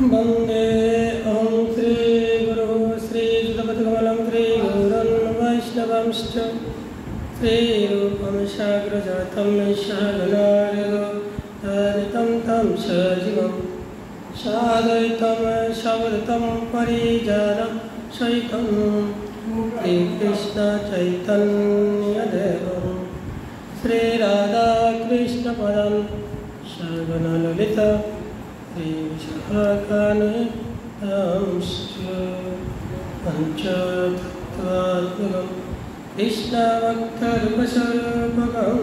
वंदे अहं श्रीगुरुः श्रीयुतपथकमलं श्रीगुरुन् वैष्णवंश्च श्रीरूपं साग्रजातं सागनार्यं तं सजीवं साद्वैतं सवदतं परिजानं सहितं श्रीकृष्णचैतन्यदेवं श्रीराधाकृष्णपदं सगणललिता पंचतत्त्वात्मकं कृष्णभक्तरूपस्वरूपकं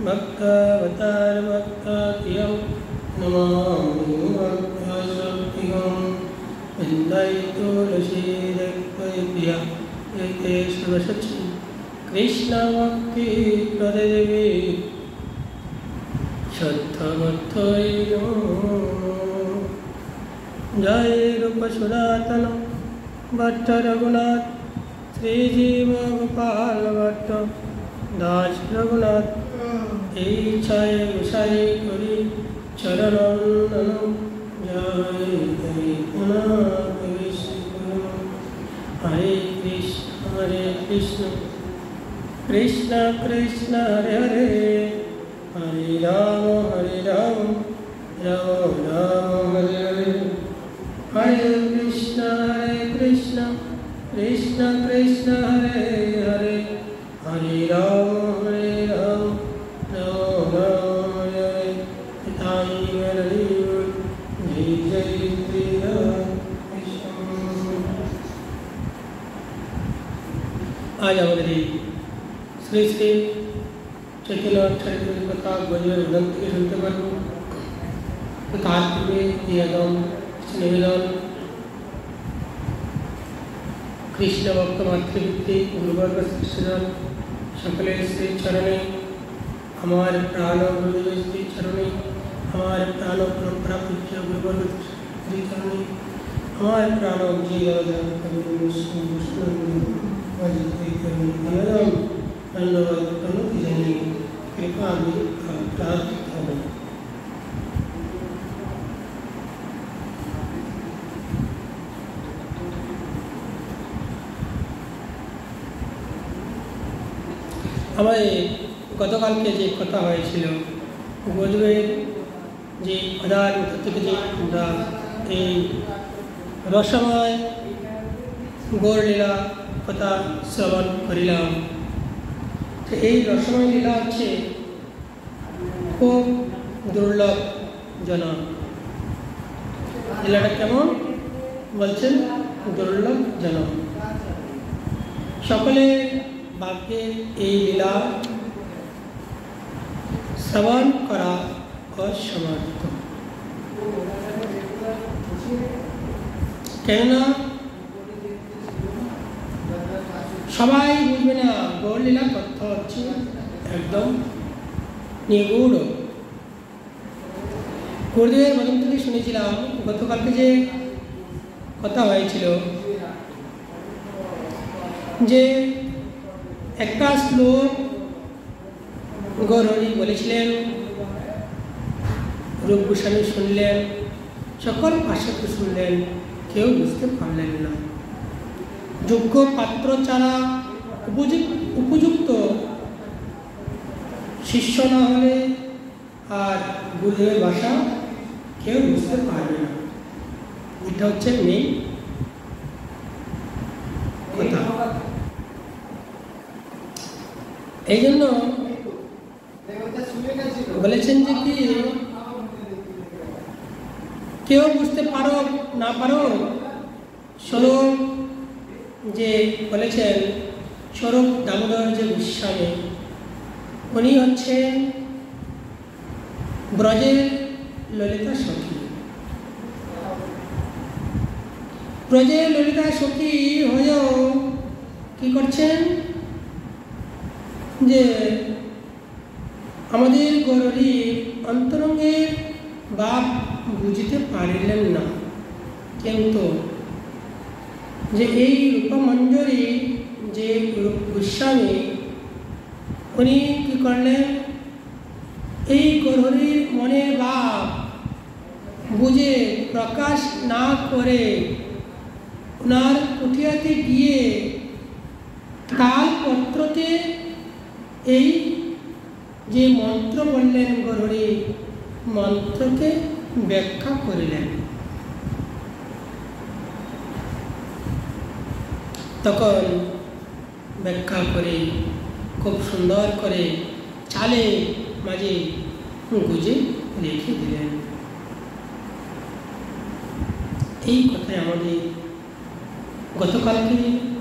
भक्तावतारभक्ताख्यं नमामि भक्तशक्तिं वन्दे तुलसीदेव्या एते सर्वसच्चि कृष्णभक्तिप्रदेवी जय रूप सनातन भट्ट रघुनाथ श्रीजीव गोपाल भट्ट दास रघुनाथ इच्छाय विषय करी चरण जय हरे कृष्ण कृष्ण कृष्ण हरे हरे हरे राम राम राम हरे हरे हरे कृष्ण कृष्ण कृष्ण हरे हरे हरे राम राम राम हरे हरे पिताई हरि जय जय श्री राम कृष्ण। आज हमारे श्री श्री चैतन्य कथा गजर ग्रंथ के संतर्गत में निवेदन कृष्ण भक्त मातृवृत्ति गुरुवर्ग शिष्यजन सकले श्री चरणे हमारे प्राण गुरुदेव श्री चरणे हमारे प्राण परंपरा पूज्य गुरुवर्ग श्री चरणे हमारे प्राण कृपा प्रार्थित है। हमारे गतकाल के जो कथा হয়েছিল গজবের যে আধার থেকে যে আমরা এই রসময় গৌরলীলা কথা শ্রবণ করিলাম। তো এই রসময় লীলা হচ্ছে খুব দুর্লভজনক। লীলাটা কেমন বলছেন? দুর্লভজনক। সকলের ভাগ্যে এই লীলা শ্রবণ করা অসমর্থ। কেননা সবাই বুঝবে না গৌরলীলা কথা হচ্ছে একদম নিগূঢ়। গুরুদেবের বদন থেকে শুনেছিলাম গতকালকে যে কথা হয়েছিল যে একটা শ্লোক গৌরহরি বলেছিলেন, রূপ গোস্বামী শুনলেন, সকল পার্শ্বদ শুনলেন, কেউ বুঝতে পারলেন না। যোগ্য পাত্র ছাড়া উপযুক্ত শিষ্য না হলে আর গুরুদেবের ভাষা কেউ বুঝতে পারবে না। এটা হচ্ছে মেইন কথা। এই জন্য বলেছেন যে কি কেউ বুঝতে পারো না পারো, স্বরূপ যে বলেছেন স্বরূপ দামোদর যে গোস্বামী উনি হচ্ছেন ব্রজের ললিতা সখী। ব্রজের ললিতা সখী হয়েও কি করছেন যে আমাদের গৌরহরির অন্তরঙ্গের ভাব বুঝতে পারিলেন না। কিন্তু যে এই রূপমঞ্জরী যে রূপ গোস্বামী উনি কি করলেন, এই গৌরহরির মনের ভাব বুঝে প্রকাশ না করে ওনার কুঠিয়াতে গিয়ে তালপত্রতে এই যে মন্ত্র বললেন গরুড়ি মন্ত্রকে ব্যাখ্যা করিলেন। তখন ব্যাখ্যা করে খুব সুন্দর করে চালে মাঝে গুজে রেখে দিলেন। এই কথাই আমাদের গতকালকে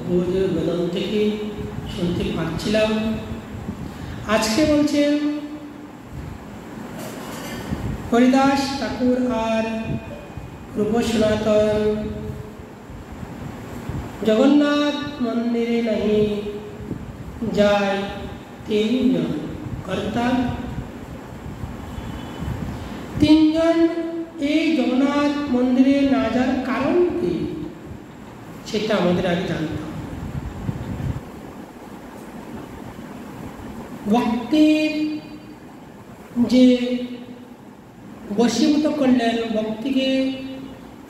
গুরুদেব বেদন থেকে শুনতে পাচ্ছিলাম। আজকে বলছেন হরিদাস ঠাকুর আর রূপ সনাতন জগন্নাথ মন্দিরে নাহি যায় তিনজন, অর্থাৎ তিনজন এই জগন্নাথ মন্দিরে না যাওয়ার কারণ কি সেটা আমাদের আগে জানতে হবে। ভক্তির যে বশীভূত করলেন ভক্তিকে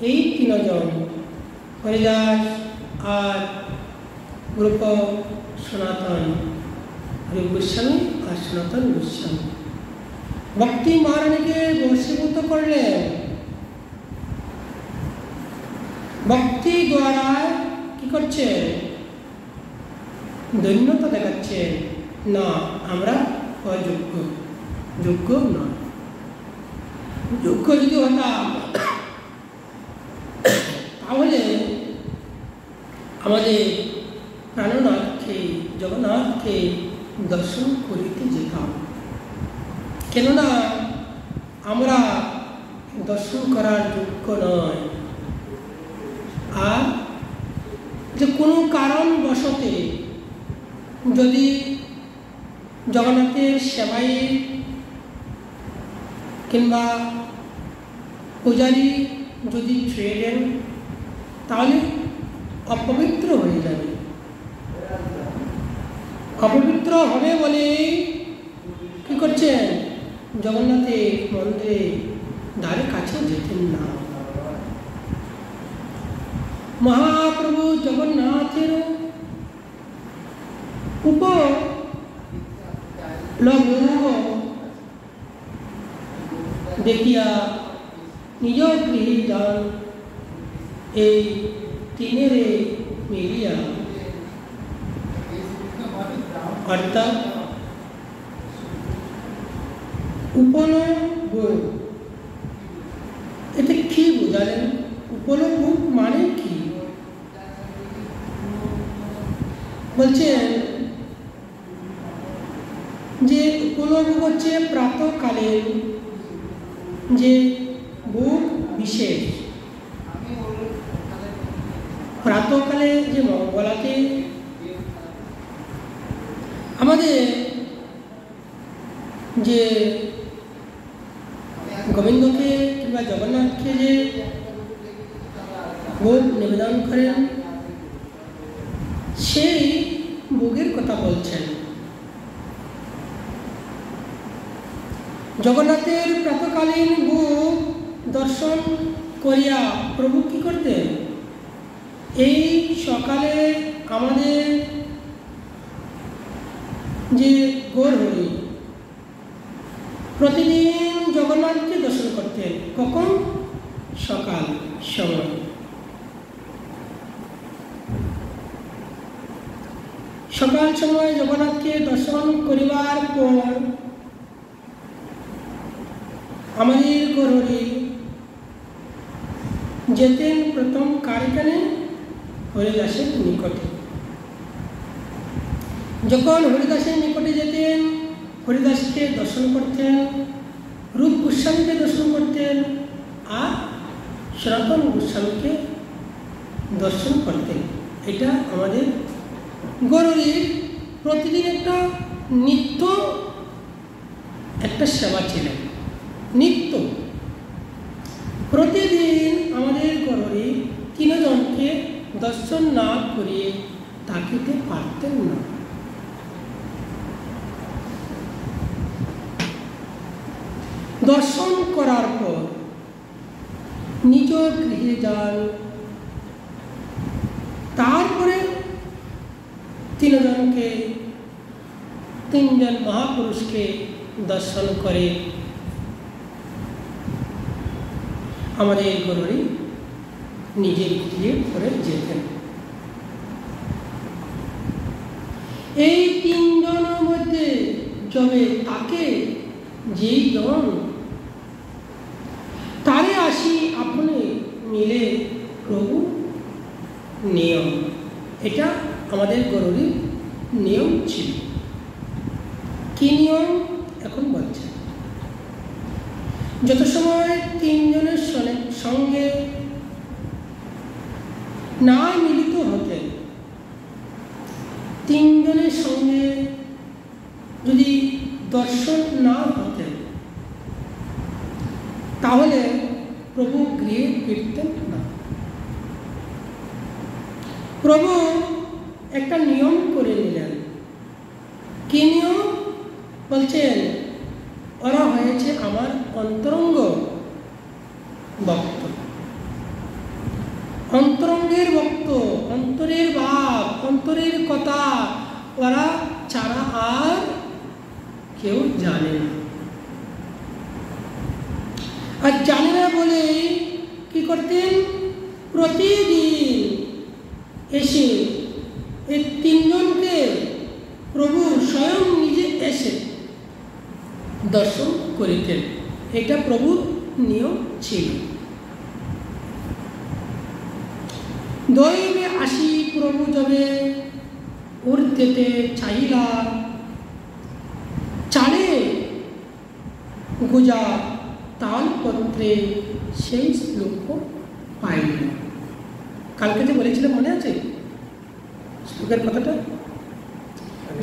এই তিনজন হরিদাস আর রূপ সনাতন, রূপ গোস্বামী আর সনাতন গোস্বামী ভক্তি মহারানীকে বশীভূত করলেন। ভক্তি দ্বারা কি করছে? দৈন্যতা দেখাচ্ছে, না আমরা অযোগ্য, যোগ্য নয়। যোগ্য যদি হতাম তাহলে আমাদের প্রাণনাথকে জগন্নাথকে দর্শন করিতে যেতাম। কেননা আমরা দর্শন করার যোগ্য নয়। আর যে কোনো কারণবশতে যদি জগন্নাথের সেবায় কিংবা পূজারী যদি ছুঁয়ে দেন তাহলে অপবিত্র হয়ে যাবে। অপবিত্র হবে বলে কি করছেন? জগন্নাথের মন্দিরে দ্বারে কাছে যেতেন না। মহাপ্রভু জগন্নাথের উপলভ দেখিয়া নিজ গৃহে যান এই তিনেরে মিলিয়া, অর্থাৎ উপলভ। এটা কি বোঝালেন? উপলভ মানে কি? বলছেন যে উপলভ হচ্ছে প্রাতঃকালে যে ভোগ বিশেষ। প্রাতঃকালে যে মঙ্গলাতে আমাদের যে গোবিন্দকে কিংবা জগন্নাথকে যে ভোগ নিবেদন করেন সেই ভোগের কথা বলছেন। জগন্নাথের প্রাতকালীন ভোগ দর্শন করিয়া প্রভু কি করতেন? এই সকালে আমাদের যে গৌরহরি প্রতিদিন জগন্নাথকে দর্শন করতেন। কখন? সকাল সময়। সকাল সময় জগন্নাথকে দর্শন করিবার পর আমাদের গৌরহরি যেতেন প্রথম কারিখানে হরিদাসের নিকটে। যখন হরিদাসের নিকটে যেতেন হরিদাসকে দর্শন করতেন, রূপ গোস্বামীকে দর্শন করতেন আর সনাতন গোস্বামীকে দর্শন করতেন। এটা আমাদের গৌরহরির প্রতিদিন একটা নিত্য একটা সেবা ছিলেন। নিত্য প্রতিদিন আমাদের গৌরহরি তিনজনকে দর্শন না করিয়ে থাকিতে পারতেন না। দর্শন করার পর নিজ গৃহে যান। তারপরে তিনজন মহাপুরুষকে দর্শন করে আমাদের গুরুরি নিজের গৃহে করে যেতেন। এই তিনজনের মধ্যে যবে তাকে যেই জন তারে আসি আপনি মিলে প্রভু নিয়ম, এটা আমাদের গুরুরির নিয়ম ছিল। কি নিয়ম এখন বলছে, যত সময় তিনজনের সঙ্গে না মিলিত হতেন, তিনজনের সঙ্গে যদি দর্শন না হতেন, তাহলে প্রভু গৃহে ফিরতেন না। প্রভু একটা নিয়ম করে নিলেন। কি নিয়ম বলছেন, ওরা হয়েছে আমার অন্তরঙ্গ ভক্ত, অন্তরঙ্গের ভক্ত, অন্তরের ভাব, অন্তরের কথা ওরা ছাড়া আর কেউ জানে না। আর জানে না বলে কি করতেন, প্রতিদিন এসে এই তিনজনকে প্রভু স্বয়ং নিজে এসে দর্শন করিতেন। এটা প্রভুর নিয়ম ছিল। দৈবে আসি প্রভু যবে উর্ধেতে চাহিলা, চারে গুজা তালপত্রে সেই শ্লোক পাইল। কালকে যে বলেছিলাম মনে আছে শ্লোকের কথাটা?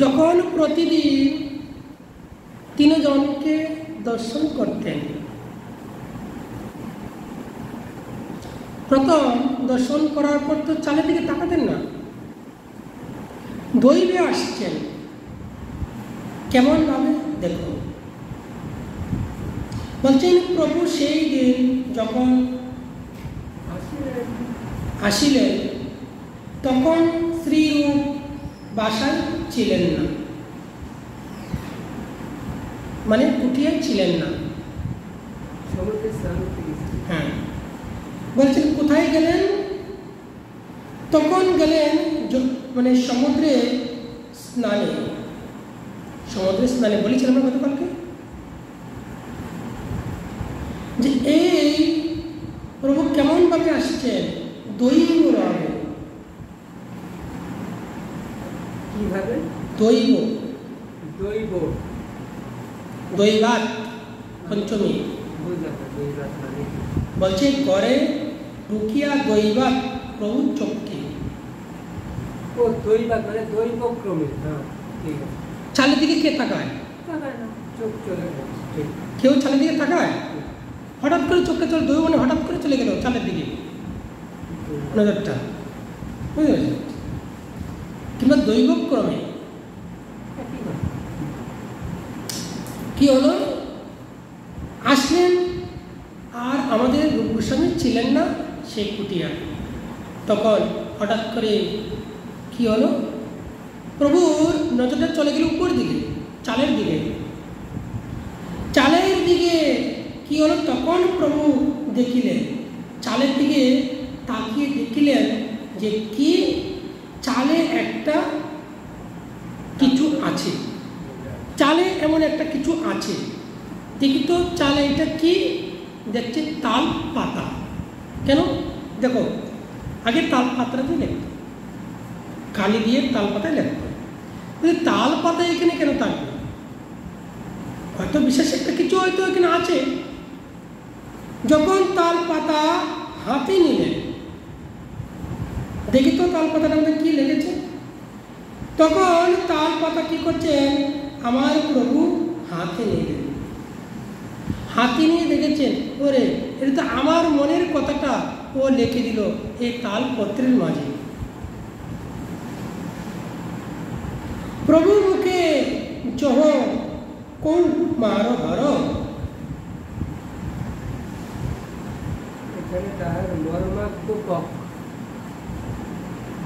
যখন প্রতিদিন তিনজনকে দর্শন করতেন, প্রথম দর্শন করার পর তো চালের দিকে তাকাতেন না, দৈবে আসছেন কেমন ভাবে দেখুন। বলছেন প্রভু সেই দিন যখন আসিলেন তখন শ্রীরূপ বাসায় ছিলেন না, মানে কুটিয়ায় ছিলেন না। হ্যাঁ, বলছেন কোথায় গেলেন? তখন গেলেন মানে সমুদ্রে স্নানে। সমুদ্রে স্নানে বলেছিলাম না গতকালকে যে এই প্রভু কেমন ভাবে আসছেন, দৈব রাবে। কিভাবে? দৈব, দৈব, দৈবাত পঞ্চমী বলছে ঘরে ঢুকিয়া দৈবাত প্রভু চোখকে। ও দৈবাত মানে দৈব ক্রমে। চালের দিকে কে তাকায়? চোখ চলে গেছে। কেউ চালের দিকে তাকায়? হঠাৎ করে চোখে চলে, দৈব মানে হঠাৎ করে চলে গেল চালের দিকে নজরটা, বুঝতে পারছি? কিংবা দৈব ক্রমে কি হলো, আসলেন আর আমাদের রূপ গোস্বামী ছিলেন না সেই কুটিয়া। তখন হঠাৎ করে কি হলো, প্রভুর নজরটা চলে গেল উপর দিকে, চালের দিকে। চালের দিকে কি হলো, তখন প্রভু দেখিলেন, চালের দিকে তাকিয়ে দেখিলেন যে কি চালে একটা কিছু আছে, চালে এমন একটা কিছু আছে। দেখি তো চালে এটা কি, দেখছে তাল পাতা। কেন দেখো, আগে তাল পাতা দিয়ে লিখত, কালি দিয়ে তাল পাতায় লিখত, তাল পাতা এখানে কেন থাকবে? হয়তো বিশেষ একটা কিছু হয়তো এখানে আছে। যখন তাল পাতা হাতে নিলেন, দেখি তো তাল পাতাটা আমাদের কি লেগেছে। তখন তাল পাতা কি করছেন, আমার প্রভু হাতে নিলেন, হাতে নিয়ে দেখেছেন ওরে এটা তো আমার মনের কথাটা ও লিখে দিল এই তালপত্রের মাঝে। প্রভু মুখে জহ কোন মারো হর, এখানে তার মর্মাক্ষ পক,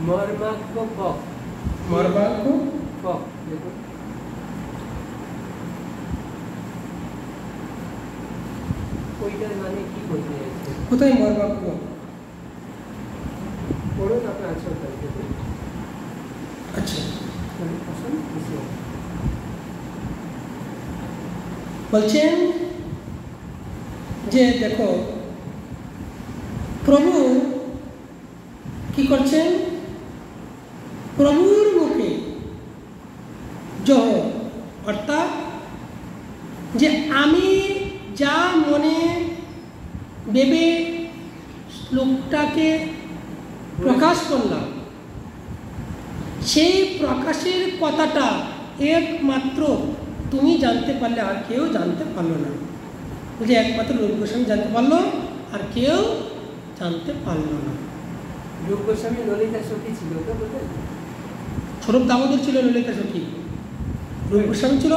মর্মাক্ষ পক, মর্মাক্ষ পক দেখুন, ওইটার মানে কি বলতে চাইছে? কোথায় মর্মাক্ষ? পড়ুন আপনার আনসারটা দেখুন। আচ্ছা, আসুন বুঝুন। বলছেন যে দেখো প্রভু কি করছেন, প্রভুর মুখে জহ অর্থাৎ যে আমি যা মনে ভেবে শ্লোকটাকে প্রকাশ করলাম, সেই প্রকাশের কথাটা একমাত্র তুমি জানতে পারলে, আর কেউ জানতে পারলো না। যে একমাত্র রূপ গোস্বামী জানতে পারলো, আর কেউ জানতে পারলো না। রূপ গোস্বামী ললিতা সখী ছিল তো বলতেন? স্বরূপ দামোদর ছিল ললিতা সখী, রূপ গোস্বামী ছিল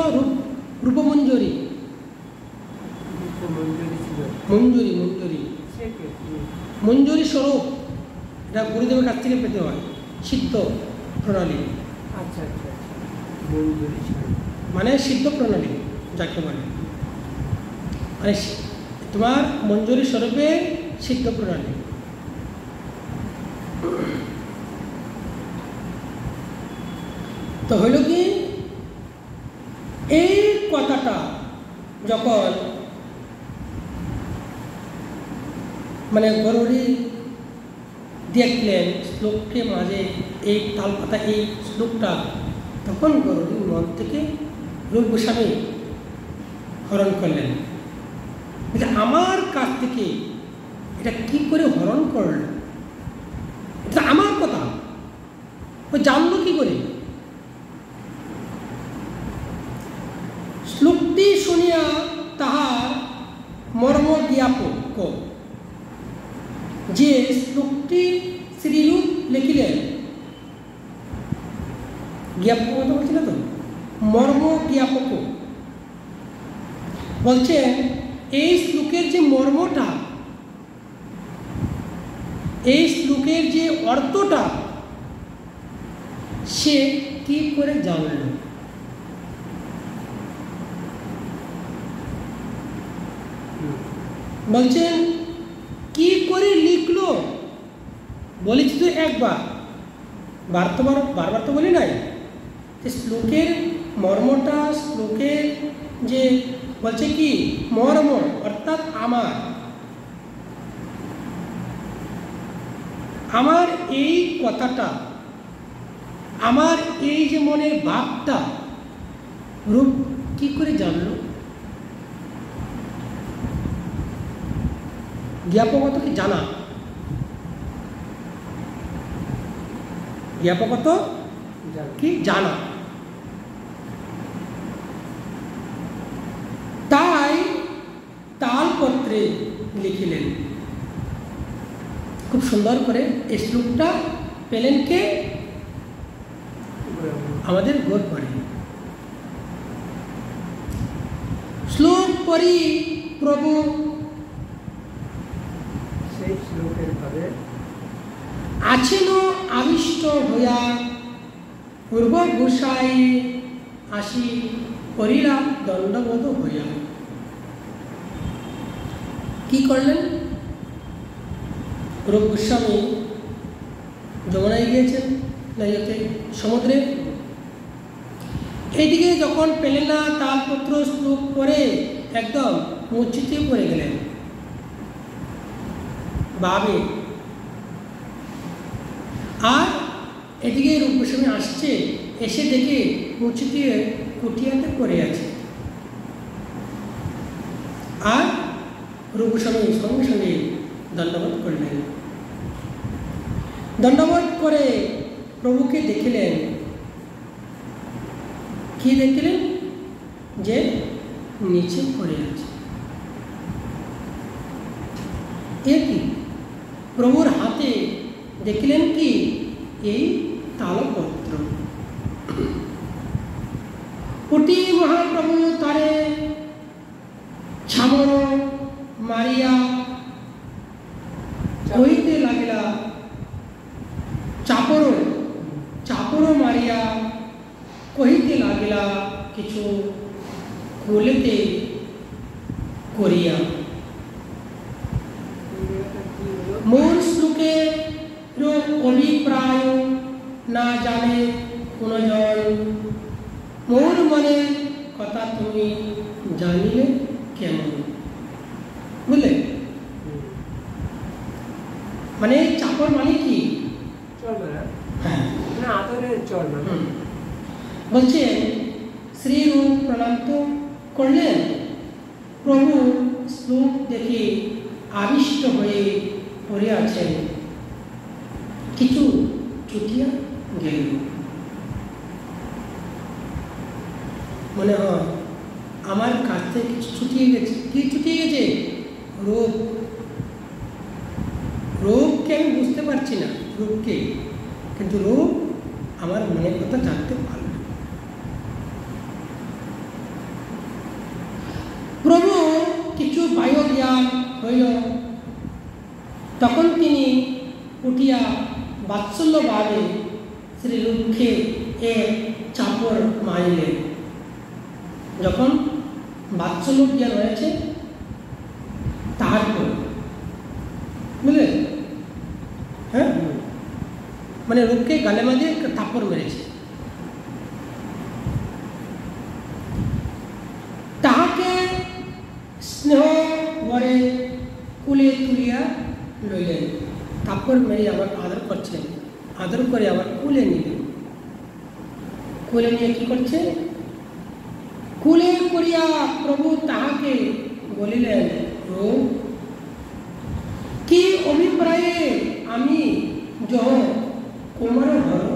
রূপমঞ্জরি। মঞ্জুরি ছিল, মঞ্জুরি, মঞ্জুরি, সে কে? মঞ্জুরি স্বরূপ, এটা গুরুদেবের কাছ থেকে পেতে হয়, সিদ্ধ প্রণালী। আচ্ছা আচ্ছা আচ্ছা, মঞ্জুরি ছিল মানে সিদ্ধ প্রণালী যাকে বলে, মানে তোমার মঞ্জুরি স্বরূপে সিদ্ধ প্রণালী। তো হইল কি, এই কথাটা যখন মানে গরুড়ি দেখলেন শ্লোককে মাঝে এই তালপাতা এই শ্লোকটা, তখন গরুড়ির মন থেকে রূপ গোস্বামী হরণ করলেন। এটা আমার কাছ থেকে এটা কি করে হরণ করল, এটা আমার কথা, ও জানলো কি করে? শ্লোকটি শুনিয়া তাহার মর্ম জ্ঞাপক যে শ্লোকটি শ্রীরূপ লিখিলেন, জ্ঞাপক কথা বলছিল তো, মর্ম জ্ঞাপক বলছেন এই শ্লোকের যে মর্মটা, এই শ্লোকের যে অর্থটা সে কি করে জানল? বলছেন কি করে লিখলো, বলেছি তো একবার, বারবার তো বলি নাই। শ্লোকের মর্মটা, শ্লোকের যে বলছে কি মর্ম অর্থাৎ আমার এই কথাটা, আমার এই যে মনের ভাবটা রূপ কি করে জানলো? জ্ঞাপকত কি জানা, জ্ঞাপকত কি জানা। তাই তালপত্রে লিখিলেন। খুব সুন্দর করে এই শ্লোকটা পেলেন কে? আমাদের গৌরপাড়ি। শ্লোক পড়ি প্রভু সেই শ্লোকের ভাবে আছেন আবিষ্ট হইয়া পূর্ব গোসাই আসি করিলা দণ্ডবোধ হইয়া। কি করলেন? রূপ গোস্বামী যমুনায় গিয়েছেন, নদীতে সমুদ্রে, এইদিকে যখন পেলেন না তালপত্র শ্লোক করে একদম মূর্ছিতে পড়ে গেলেন ভাবে। আর এদিকে রূপ গোস্বামী আসছে, এসে দেখে মূর্ছিতে কুটিয়াতে পড়ে আছে। আর রূপ গোস্বামী সঙ্গে সঙ্গে দণ্ডবোধ করলেন। দণ্ডবোধ করে প্রভুকে দেখিলেন। কি দেখলেন? যে নিচে পড়ে আছে। এ কি? প্রভুর হাতে দেখলেন কি এই তালপত্র। কোটি মহাপ্রভু তারে ছামর মারিয়া কোলেতে করিয়া। মোর শ্লোকের অভিপ্রায় না জানে কোনো জন, মোর মনের কথা তুমি জানিলে কেমন? বুঝলে? মানে চাপর মানে কি? চলবে না, হ্যাঁ, না আদরের চলবে না। বলছেন শ্রীরূপ প্রণাম করলেন, প্রভু শ্লোক দেখে আবিষ্ট হয়ে পড়ে আছেন, কিছু চুটিয়া গেল। মনে হয় আমার কাছ থেকে কিছু ছুটিয়ে গেছে। কি ছুটিয়ে গেছে? রূপ। রূপকে আমি বুঝতে পারছি না, রূপকে, কিন্তু রূপ আমার মনের কথা জানতে পারল। প্রভু কিছু বায়ু জ্ঞান হইল, তখন তিনি উঠিয়া বাৎসল্যভাবে শ্রীরূপকে এক চাপড় মারিলেন। যখন বাৎসল্য জ্ঞান হয়েছে তারপর, বুঝলেন? হ্যাঁ, মানে রূপকে গালে মাঝে থাপ্পড় মেরেছে। তাহাকে স্নেহ ভরে কুলে তুলিয়া লইলেন। থাপ্পড় মেরে আবার আদর করছেন, আদর করে আবার কুলে নিলেন। কুলে নিয়ে কি করছে? কুলে করিয়া প্রভু তাহাকে বলিলেন, রূপ, কি অভিপ্রায়ে আমি যহ কোমর ধর?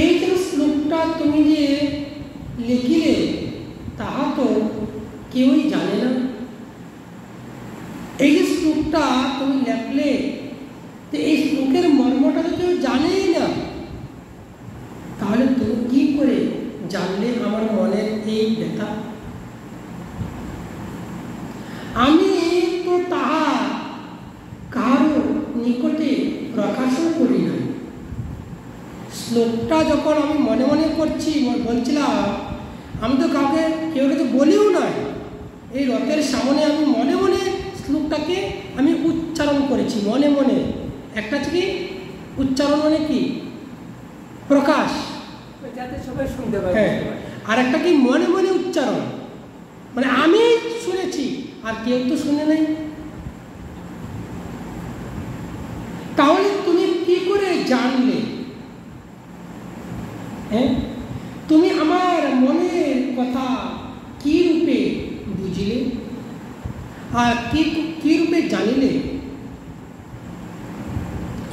এই যে শ্লোকটা তুমি যে লিখিলে তাহা তো কেউই জানে না। এই যে শ্লোকটা তুমি লেখলে, তো এই শ্লোকের মর্মটা তো কেউ জানেই না, তাহলে তুমি কি করে জানলে আমার মনের এই ব্যথা? আমি তো তাহা কারো নিকটে প্রকাশও করি না। শ্লোকটা যখন আমি মনে মনে করছি, বলছিলাম, আমি তো কাউকে কেউ তো বলিও নয়। এই রথের সামনে আমি মনে মনে শ্লোকটাকে আমি উচ্চারণ করেছি, মনে মনে। একটা কি উচ্চারণ মানে কি? প্রকাশ, যাতে সবাই শুনতে পারে। হ্যাঁ, আর একটা কি মনে মনে উচ্চারণ, মানে আমি শুনেছি আর কেউ তো শুনে নাই। তাহলে তুমি কি করে জানলে? হ্যাঁ, তুমি আমার মনের কথা কি রূপে বুঝিলে আর কি রূপে জানিলে?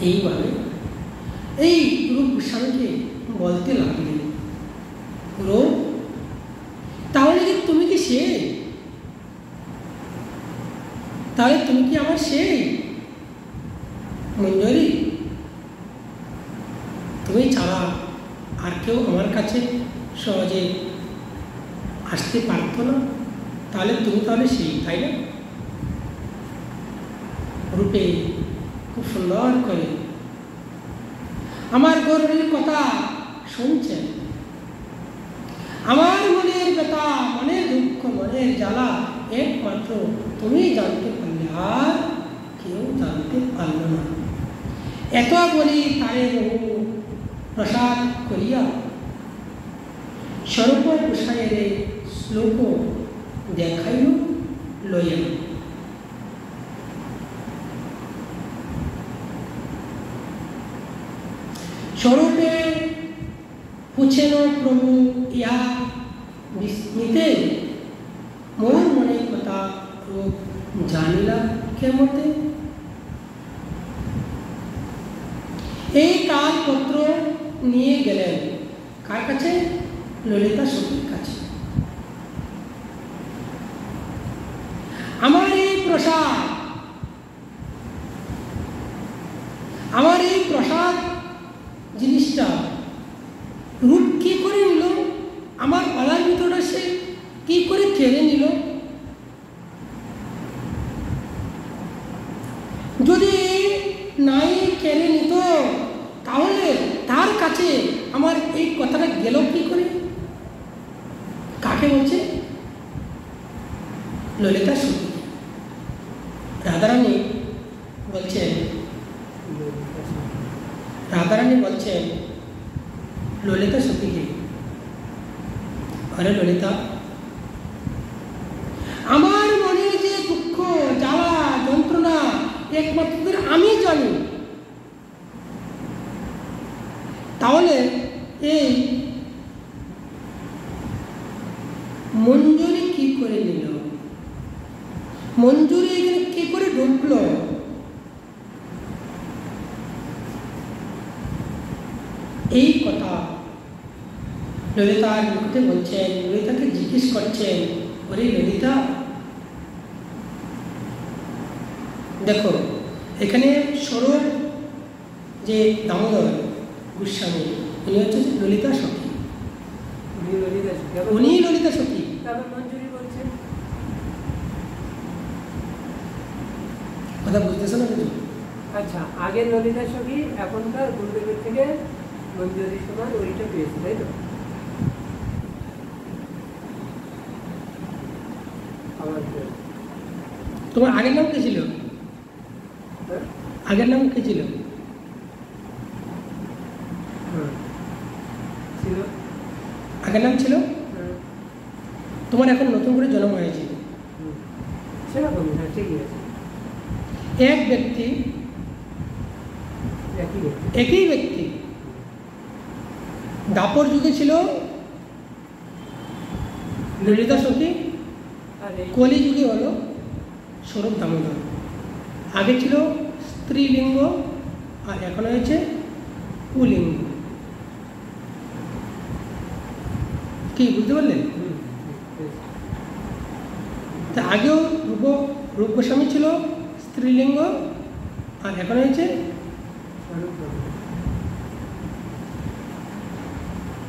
এইভাবে এই রূপ স্বামীকে বলতে লাগলেন, রূপ, তাহলে কি তুমি কি সেই? তাহলে তুমি কি আমার সেই? মঞ্জুরি, তুমি ছাড়া আর কেউ আমার কাছে সহজে আসতে পারতো না, তাহলে তুমি তাহলে সেই, তাই না? রূপে খুব সুন্দর করে আমার গৌরবের কথা শুনছেন, আমার মনের ব্যথা, মনের দুঃখ, মনের জ্বালা একমাত্র তুমি জানতে পারলে, আর কেউ জানতে পারল না। এত বলি তারে বহু প্রসাদ করিয়া স্বরূপ গোসাইয়ের শ্লোক দেখাইল লইয়া। স্বরূপে পুছেন প্রভু, ইহা বিস্মিতে মোর মনের কথা রূপ জানিলা কেমতে? এই কালপত্র নিয়ে গেলেন কার কাছে? ললিতা সখীর কাছে। আমার এই প্রসাদ, আমার এই প্রসাদ জিনিসটা রূপ কি করে নিল? আমার গলার ভিতরে সে কি করে কেড়ে নিল? যদি নাই কেড়ে নিত, তাহলে তার কাছে আমার এই কথাটা গেল কি করে? কাকে বলছে? ললিতা সতী। রাধারানী বলছেন ললিতা সতীকে, আরে ললিতা, আমার মনে যে দুঃখ, জ্বালা, যন্ত্রণা একমাত্র আমি জানি। তাহলে এই মঞ্জুরি কি করে নিল? মঞ্জুরি এখানে কি করে ঢুকলো? এই কথা ললিতার মুখে বলছেন, ললিতাকে জিজ্ঞেস করছেন, ওরে ললিতা, দেখো এখানে স্বরূপ যে দামোদর গোস্বামী, উনি হচ্ছে ললিতা সখী, উনি ললিতা সখী। কথা বুঝতেছো না কিছু? আচ্ছা, আগের ললিতা সখী, এখনকার গুরুদেবের থেকে মঞ্জুরি সমান ওইটা পেয়েছে, তাই তো? তোমার আগের নাম কি ছিল? আগের নাম কি ছিল? আগের নাম ছিল? তোমার এখন নতুন করে জন্ম হয়েছে। এক ব্যক্তি, একই ব্যক্তি দাপর যুগে ছিল ললিতা সখী, কলি যুগে হলো স্বরূপ দামোদর। আগে ছিল স্ত্রীলিঙ্গ আর এখন হয়েছে পুলিঙ্গ। কি বুঝতে পারলেন? তা আগেও রূপ গোস্বামী ছিল স্ত্রীলিঙ্গ আর এখন হয়েছে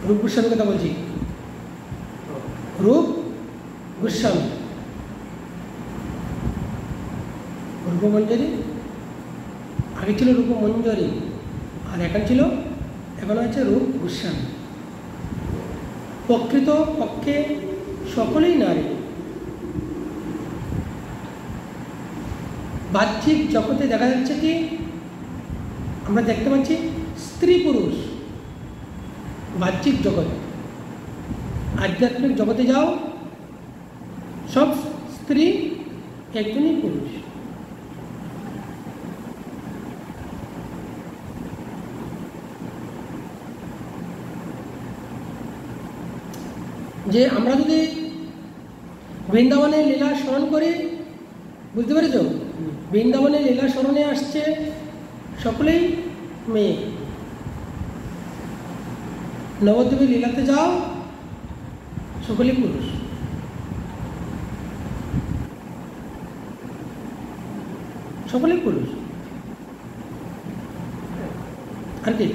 রূপ গোস্বামীর কথা বলছি, রূপ গোস্বামী। রূপমঞ্জরি আগে ছিল রূপমঞ্জরি আর এখন হচ্ছে রূপ গোস্বামী। প্রকৃত পক্ষে সকলেই নারী। বাহ্যিক জগতে দেখা যাচ্ছে কি আমরা দেখতে পাচ্ছি স্ত্রী পুরুষ, বাহ্যিক জগৎ। আধ্যাত্মিক জগতে যাও, সব স্ত্রী, একজনই পুরুষ। যে আমরা যদি বৃন্দাবনের লীলা স্মরণ করি, বুঝতে পেরেছ? বৃন্দাবনের লীলা স্মরণে আসছে সকলেই মেয়ে। নবদ্বীপের লীলাতে যাও, সকলেই পুরুষ। সকলেই পুরুষ। আর কি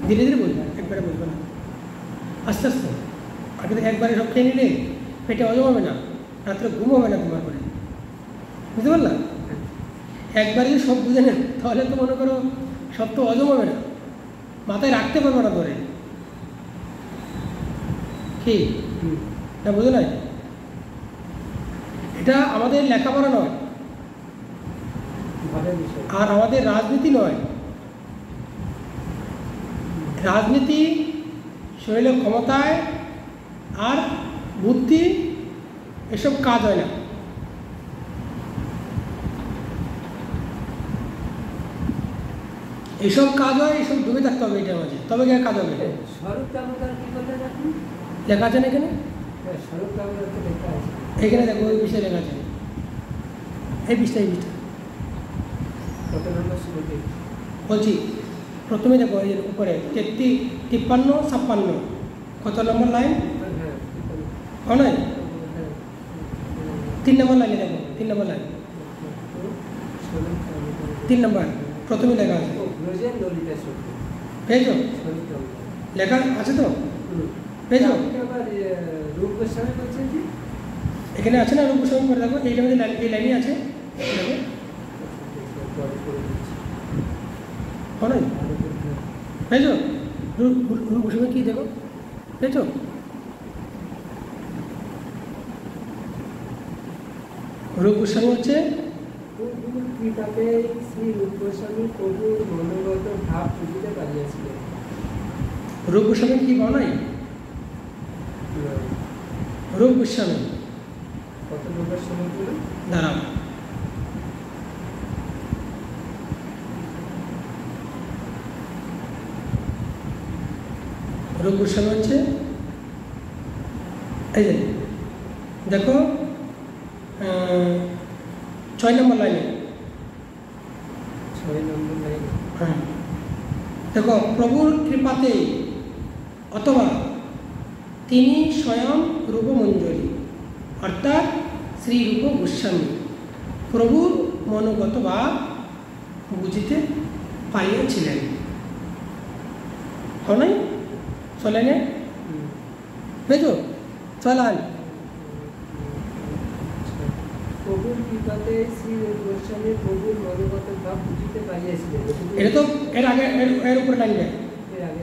ধীরে ধীরে বলবে, একবারে বলবে না, আস্তে আস্তে। আগে তো একবারে সব খেয়ে নিলে পেটে হজম হবে না, রাত্রে ঘুম হবে না তোমার করে, বুঝতে পারলাম? একবারে যদি সব বুঝে নেন তাহলে তো মনে করো সব তো হজম হবে না, মাথায় রাখতে পারবে না ধরে। কি না বুঝো না? এটা আমাদের লেখাপড়া নয়, আর আমাদের রাজনীতি নয়। রাজনীতি শরীরের ক্ষমতায় আর বুদ্ধি এসব কাজ হয় না। এসব কাজ হয়, এসব ডুবে থাকতে হবে এটার মাঝে, তবে গিয়ে কাজ হবে। লেখা আছে না এখানে? এখানে দেখো ওই বিষয়ে লেখা আছে, এই বিষটা বলছি। প্রথমে দেখো এর উপরে 53, 53, 56 কত নম্বর লাইন? নয়, 3 নম্বর লাইনে দেখো, 3 নম্বর লাইন, 3 নম্বর প্রথমে লেখা আছে। পেয়েছো? লেখা আছে তো? পেয়েছো? এখানে আছে না রূপ গোস্বামী? করে দেখো এইটার মধ্যে এই লাইনই আছে, দেখো। পেয়েছো? রূপ গোস্বামী কি দেখো দেখছো? রূপ গোস্বামী হচ্ছে প্রভুর কৃপাতে শ্রী রূপ গোস্বামী প্রভুর মনোগত ভাব বুঝিতে পারিয়াছিলেন। রূপ গোস্বামী কি বানাই? রূপ গোস্বামী কত নম্বর শ্লোক বলুন? দাঁড়াও, রূপ গোস্বামী হচ্ছে এই যে দেখো 6 নম্বর লাইনে। 6 নম্বর লাইন। হ্যাঁ দেখো, প্রভুর কৃপাতে অথবা তিনি স্বয়ং রূপমঞ্জরি অর্থাৎ শ্রী রূপ গোস্বামী প্রভুর মনোগত ভাব বুঝিতে পারিয়াছিলেন। হয় চলেনে বুঝছো? চলান প্রভুর কৃপাতে শ্রী রূপ গোস্বামী প্রভুর মনোগত ভাব বুঝিতে পারিয়াছিলেন। এটা তো এর আগে এর উপরে লাইন দেয়। এর আগে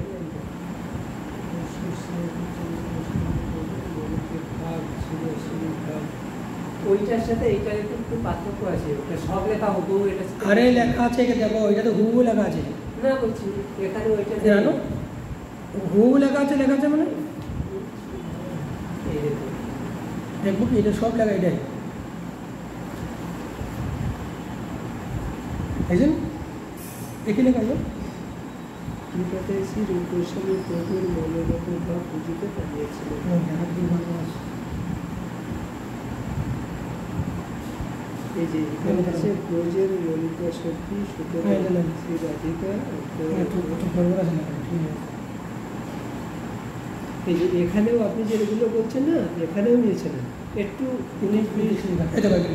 ওইটার সাথে এইটার একটু পার্থক্য আছে। ওটা সব লেখা হতো, এটা আরে লেখা আছে দেখো, এটা তো হুবহু লেখা আছে না বলছি এখানে ওইটা জানো, হুবহু লেখা আছে মানে এই দেখুন, দেখবো কি এটা সব লেখা এটাই বুঝলেন? একই লেখা আছে। কৃপাতে শ্রী রূপ গোস্বামী প্রভুর মনোগত ভাব বুঝিতে পারিয়াছিলেন। এই যে এখানে আছে ব্রজের ললিতা শক্তি সুতরাং শ্রী রাধিকা। এই যে এখানেও আপনি যেগুলো বলছেন না, এখানেও নিয়েছেন একটু 19-20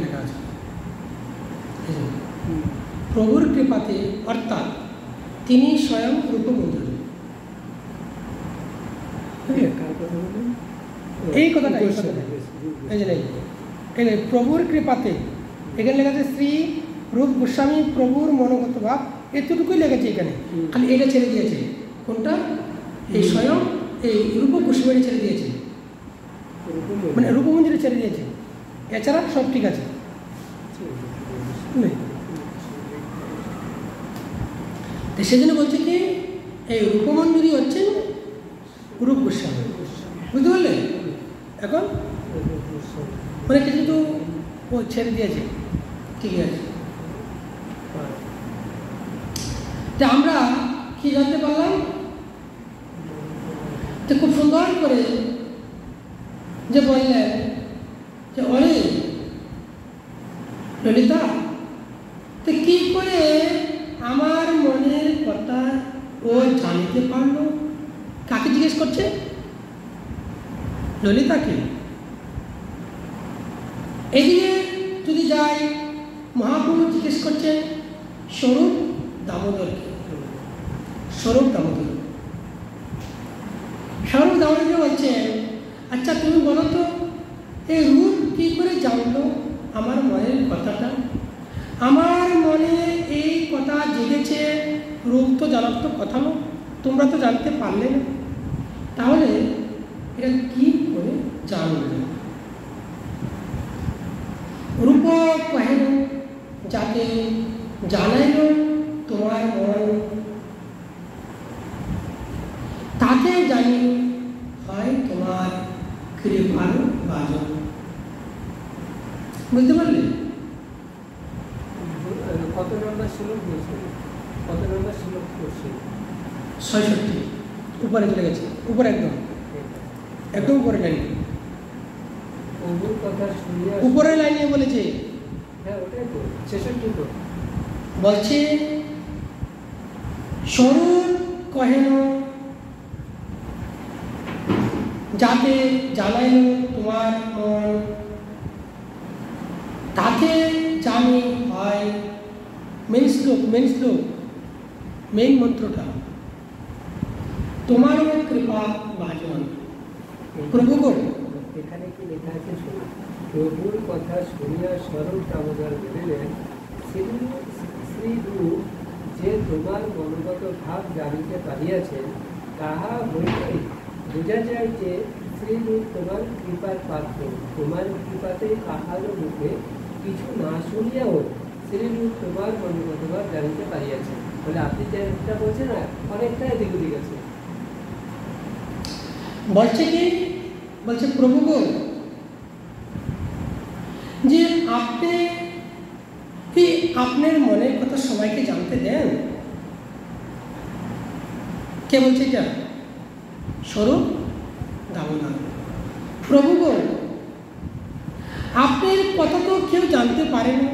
লেখা আছে। প্রভুর কৃপাতে অর্থাৎ তিনি স্বয়ং রূপমঞ্জরি। কার কথা বলেন? এই কথাটা এই যে এই প্রভুর কৃপাতে এখানে লেখা আছে শ্রী রূপ গোস্বামী প্রভুর মনোগত ভাব, এতটুকুই লেগেছে এখানে। খালি এটা ছেড়ে দিয়েছে। কোনটা? এই স্বয়ং এই রূপ গোস্বামী ছেড়ে দিয়েছে, মানে রূপমঞ্জরি ছেড়ে দিয়েছে, এছাড়া সব ঠিক আছে। সেজন্য বলছে কি এই রূপমঞ্জরি হচ্ছেন রূপ গোস্বামী, বুঝতে পারলে? এখন মানে কিছু তো ও ছেড়ে দিয়েছে, ঠিক আছে। তা আমরা কি জানতে পারলাম? তো খুব সুন্দর করে যে বললেন যে অরে ললিতা, তো কি করে আমার মনের কথা ও জানতে পারলো? কাকে জিজ্ঞেস করছে? ললিতাকে। এদিকে যদি যাই, মহাপ্রভু জিজ্ঞেস করছেন স্বরূপ দামোদরকে। স্বরূপ দামোদর বলছেন, আচ্ছা তুমি বলো তো এই রূপ কি করে জানলো আমার মনের কথাটা? আমার মনে এই কথা জেগেছে, রূপ তো জানার তো কথা নয়, তোমরা তো জানতে পারলে না, তাহলে এটা কি করে জানলে? রূপ কহেন যাতে জানাইল তোমার মন, তাতে জানি হয় তোমার কৃপার বাজন। বুঝতে পারলে? কত নম্বর শ্লোক বলছেন? কত নম্বর শ্লোক করছেন? 66 উপরে চলে গেছে, উপরে একদম উপরে লাইন, প্রভুর কথা শুনিয়া উপরের লাইনে বলেছে। হ্যাঁ ওটাই তো 66 তো বলছে স্বরূপ কহেন যাতে জানাইল তোমার মন, তাতে জানি হয়। মেন শ্লোক মেইন মন্ত্রটা তোমার কৃপা ভাজন। প্রভু গো, এখানে কি লেখা আছে শুনুন। প্রভুর কথা শুনিয়া স্বরূপ দামোদর বলিলেন, শ্রী রূপ যে তোমার মনোগত ভাব জানিতে পারিয়াছেন, তাহা হইতে বোঝা যায় যে শ্রীরূপ তোমার কৃপার পাত্র, তোমার কৃপাতে কাহারও মুখে কিছু না শুনিয়াও শ্রীরূপ তোমার মনোগতভাব জানিতে পারিয়াছে। বলে আপনি যেটা বলছেন না, অনেকটা এদিক ওদিক আছে। বলছে কি, বলছে প্রভু গো, যে আপনি কি আপনার মনের কথা সবাইকে জানতে দেন? কে বলছে এটা? স্বরূপ দামোদর। প্রভু গো, আপনার কথা তো কেউ জানতে পারে না,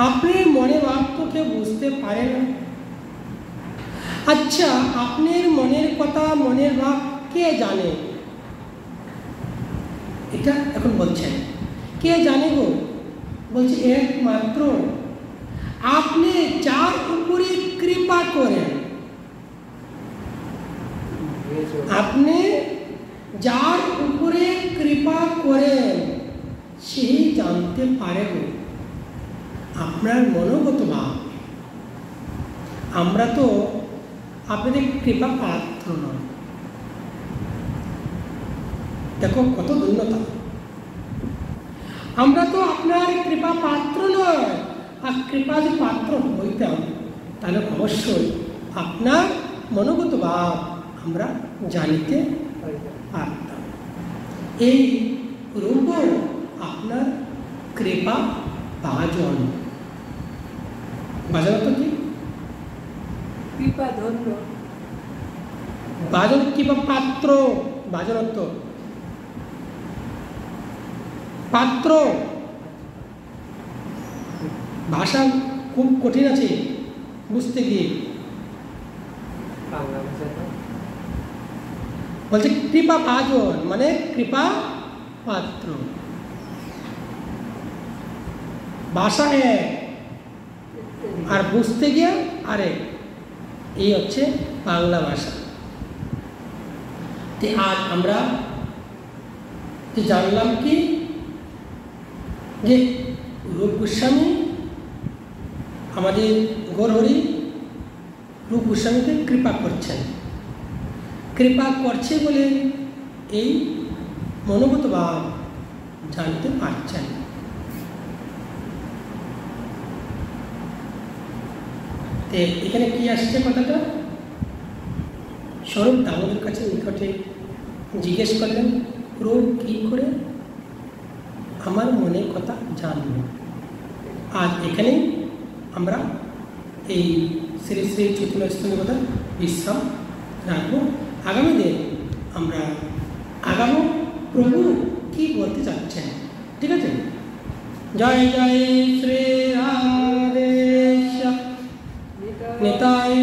আপনার মনে ভাব তো কেউ বুঝতে পারে না। আচ্ছা, আপনার মনের কথা, মনের ভাব কে জানে? এটা এখন বলছেন কে জানে গো? বলছে একমাত্র আপনি যার উপরে কৃপা করেন, আপনি যার উপরে কৃপা করেন সেই জানতে পারে গো আপনার মনোগত ভাব। আমরা তো আপনাদের কৃপা পাত্র নয়। দেখো কত ধন্যতা, আমরা তো আপনার কৃপা পাত্র নয়। আর কৃপা যে পাত্র হইতাম তাহলে অবশ্যই আপনার মনোগত ভাব আমরা জানিতে পারতাম। এই রূপ আপনার কৃপা ভাজন। ভাজন তো কি? কৃপা ধন্য। ভাজন কিংবা পাত্র, ভাজনত্ব পাত্র। ভাষা খুব কঠিন আছে বুঝতে গিয়ে। বাংলা ভাষাটা বলছে কৃপা ভাজন মানে কৃপা পাত্র। ভাষা এক আর বুঝতে গিয়ে আরেক, এই হচ্ছে বাংলা ভাষা। আজ আমরা জানলাম কি যে রূপ গোস্বামী আমাদের গৌরহরি রূপ গোস্বামীকে কৃপা করছেন। কৃপা করছে বলে এই মনোগত ভাব জানতে পারছেন। এখানে কি আসছে কথাটা? স্বরূপ দামোদর কাছে নিকটে জিজ্ঞেস করলেন, রূপ কি করে আমার মনের কথা জানল। আজ এখানে আমরা এই শ্রী শ্রী চৈতন্য স্তবের কথা বিশ্রাম রাখবো। আগামী দিন আমরা আগামী প্রভু কি বলতে চাচ্ছেন, ঠিক আছে? জয় জয় শ্রী রাধে নিতাই